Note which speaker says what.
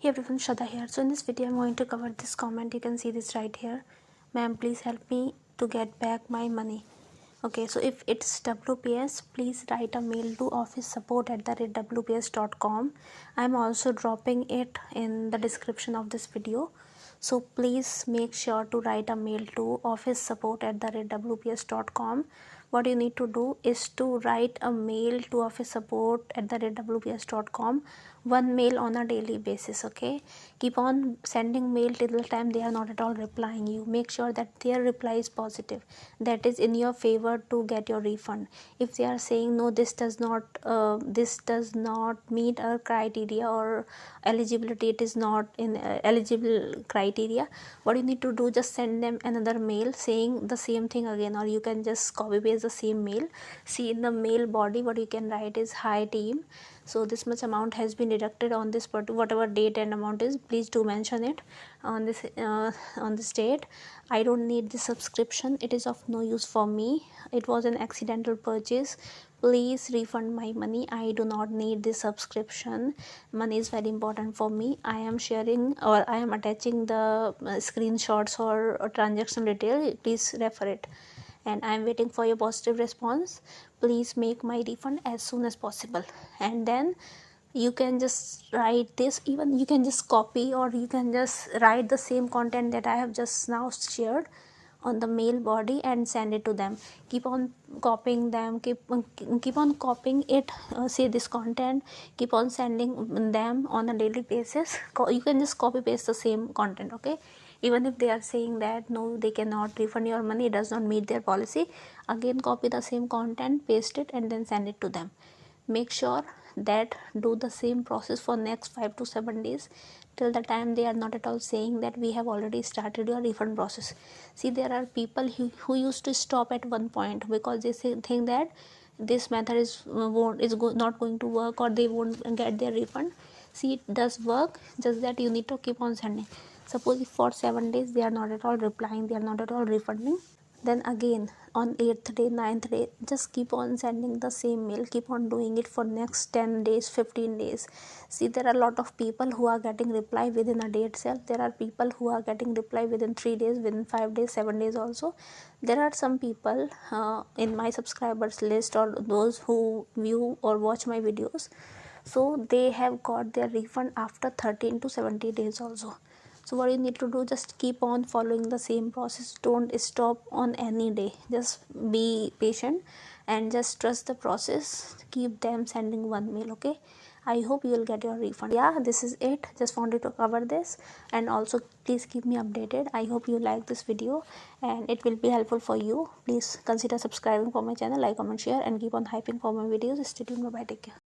Speaker 1: Hey everyone, Shraddha here. So in this video I'm going to cover this comment. You can see this right here. Ma'am, please help me to get back my money. Okay, so if it's WPS, please write a mail to officesupport@wps.com. I'm also dropping it in the description of this video. So please make sure to write a mail to officesupport@wps.com. What you need to do is to write a mail to officesupport@wps.com, one mail on a daily basis. Okay, keep on sending mail till the time they are not at all replying you. Make sure that their reply is positive, that is in your favor to get your refund. If they are saying no, this does not meet our criteria or eligibility, it is not in eligible criteria, what you need to do, just send them another mail saying the same thing again, or you can just copy paste the same mail. See, in the mail body what you can write is, hi team, so this much amount has been deducted on this whatever date and amount is, please do mention it on this date. I don't need this subscription, it is of no use for me, it was an accidental purchase, please refund my money, I do not need this subscription, money is very important for me. I am sharing, or I am attaching the screenshots or transaction detail, please refer it, and I am waiting for your positive response. Please make my refund as soon as possible. And then you can just write this, even you can just copy, or you can just write the same content that I have just now shared on the mail body and send it to them. Keep on copying them, keep on copying it, say this content, keep on sending them on a daily basis. You can just copy paste the same content. Okay, even if they are saying that no, they cannot refund your money, it does not meet their policy, again copy the same content, paste it, and then send it to them. Make sure that do the same process for next 5 to 7 days, till the time they are not at all saying that we have already started your refund process. See, there are people who used to stop at one point because they think that this method is not going to work, or they won't get their refund. See, it does work, just that you need to keep on sending. Suppose if for 7 days they are not at all replying, they are not at all refunding, then again on 8th day, 9th day, just keep on sending the same mail, keep on doing it for next 10 days, 15 days. See, there are a lot of people who are getting reply within a day itself. There are people who are getting reply within 3 days, within 5 days, 7 days also. There are some people in my subscribers list, or those who view or watch my videos, so they have got their refund after 13 to 70 days also. So what you need to do, just keep on following the same process, don't stop on any day, just be patient and just trust the process, keep them sending one mail. Okay, I hope you will get your refund. Yeah, this is it, just wanted to cover this, and also please keep me updated. I hope you like this video and it will be helpful for you. Please consider subscribing for my channel, like, comment, share, and keep on hyping for my videos. Stay tuned. Bye bye, take care.